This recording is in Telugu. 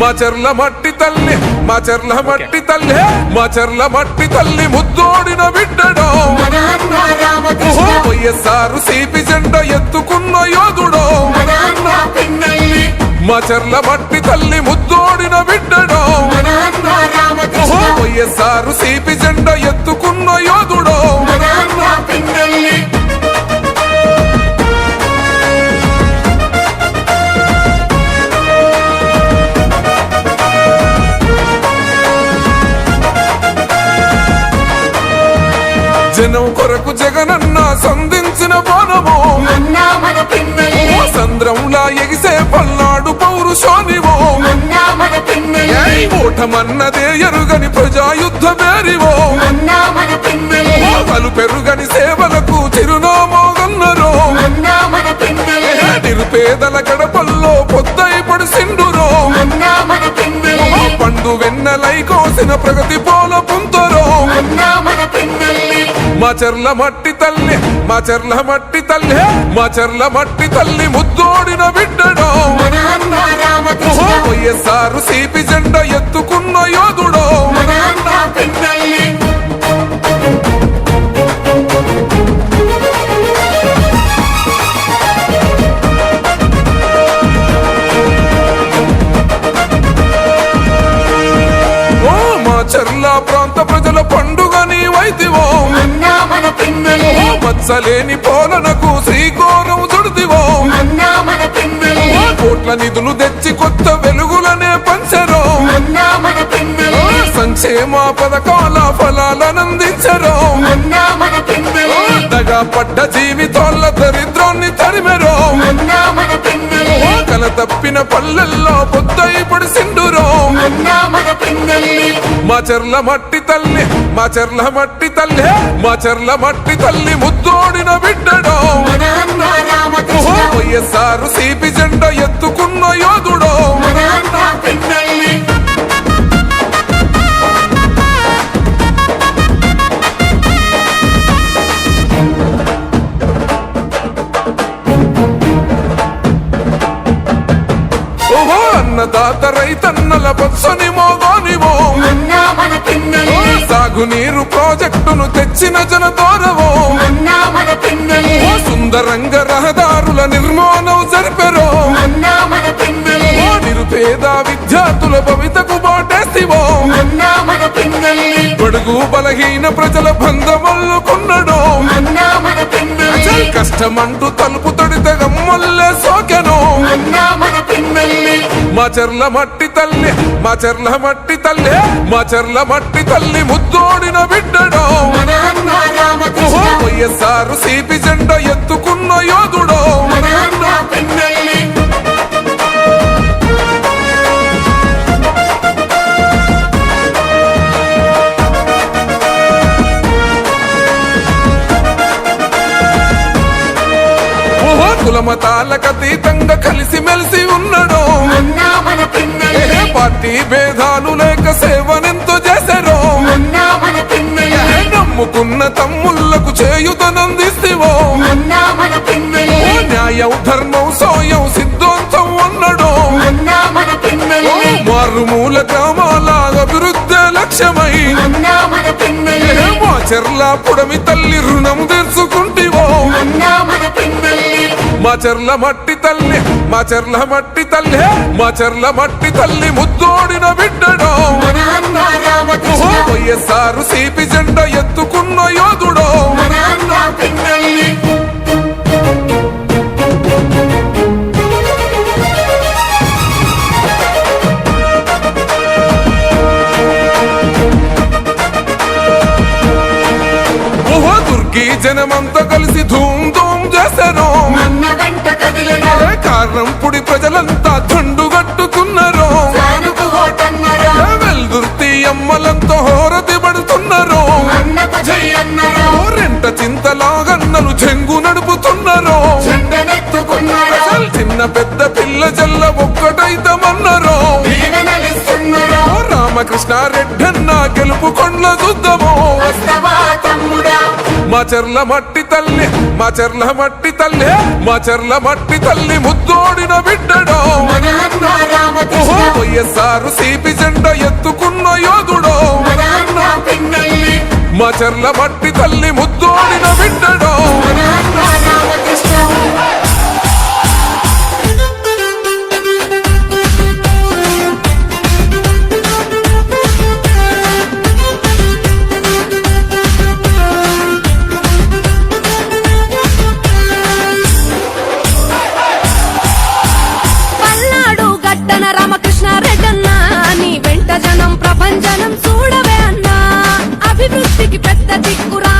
మాచర్ల మట్టి తల్లి మాచర్ల మట్టి తల్లి మాచర్ల మట్టి తల్లి ముద్దోడిన బిడ్డడో వైఎస్ఆర్ సిపి జెండా ఎత్తుకున్న యోధుడో మాచర్ల మట్టి తల్లి ముద్దోడిన బిడ్డడో వైఎస్ఆర్ సిపి జెండా ఎత్తుకున్న యోధుడో జనం కొరకు జగనన్న సంధించిన బోనమో సంద్రంలా ఎగిసే పల్నాడు పౌరుషానివో ఓటమన్నదే ఎరుగని ప్రజాయుద్ధ మేరివో పలు పెరుగని సేవలకు చిరునామోగన్నరో నిరుపేదల గడపల్లో పొద్దై పడిసిండురో పండు వెన్నెలై కోసిన ప్రగతి పోల పుంతరో మాచర్ల మట్టి తల్లి మాచర్ల మట్టి తల్లి మాచర్ల మట్టి తల్లి ముద్దోడిన బిడ్డడో వైఎస్ఆర్ సిపి జెండా ఎత్తుకున్న యోధుడో మాచర్ల ప్రాంత ప్రజల పండుగ నీవైతివో మత్సలేని పోలనకు శ్రీకోరం చుడితివో కోట్ల నిధులు తెచ్చి కొత్త వెలుగులనే పంచరో సంక్షేమ పథకాల ఫలాలనందించరో దగా పడ్డ జీవితాల దరిద్రాన్ని తరిమెరో కల తప్పిన పల్లెల్లో పొద్దై పడిసిండురో మాచర్ల మట్టి తల్లి మాచర్ల మట్టి తల్లి మాచర్ల మట్టి తల్లి ముద్దోడిన బిడ్డడో వైఎస్ఆర్ సిపి జెండా ఎత్తుకున్న యోధుడో అన్నదాత రైతన్నల పచ్చని మోగానివో సాగునీరు ప్రాజెక్టును తెచ్చిన జనతోరవో సుందరంగ రహదారుల నిర్మాణం జరిపెరో నిరుపేద విద్యార్థుల భవితకు బాటేసివో బడుగు బలహీన ప్రజల బంధమల్లుకున్నడో కష్టమంటూ తలుపు తొడితే గమ్మల్లే సోకెనో మాచర్ల మట్టి తల్లి మాచర్ల మట్టి తల్లి మాచర్ల మట్టి తల్లి ముద్దోడిన బిడ్డడో వైఎస్ఆర్ సిపి జెండా ఎత్తుకున్న యోధుడో కులమతాలకు అతీతంగా కలిసి మెలిసి ఉన్నాడో పార్టీ భేదాలు లేక సేవనెంతో చేశారో నమ్ముకున్న తమ్ముళ్లకు చేయుతనందిస్తేవో న్యాయం ధర్మం సోయం సిద్ధాంతం అన్నాడో మారుమూల గ్రామాల అభివృద్ధి లక్ష్యమై మాచర్ల పుడమి తల్లి రుణం తీర్చుకుంటివో మాచర్ల మట్టి తల్లి మాచర్ల మట్టి తల్లి మాచర్ల మట్టి తల్లి ముద్దోడిన బిడ్డడో వైఎస్ఆర్ సిపి జెండా ఎత్తుకున్న యోధుడో దుర్గి జనమంతా కలిసి ధూమ్ ధూమ్ చేశారు కారణంపుడి ప్రజలంతా దండుగట్టుకున్నారు వెల్దుర్తి అమ్మలంతా హోరతి పడుతున్నారు రెంట చింతలాగన్నలు చెంగు నడుపుతున్నారు చిన్న పెద్ద పిల్ల జల్ల ఒక్కటైతమన్నారు రామకృష్ణారెడ్డి అన్న గెలుపు కొండ్ల చూద్దాము మాచర్ల మట్టి తల్లి మాచర్ల మట్టి తల్లి మాచర్ల మట్టి తల్లి ముద్దోడిన బిడ్డడో వైఎస్ఆర్ సిపి జెండా ఎత్తుకున్న యోధుడో మాచర్ల మట్టి తల్లి ముద్దోడిన బిడ్డడో ప్రపంచనం చూడవే అన్నా అభివృద్ధికి పెద్ద దిక్కురా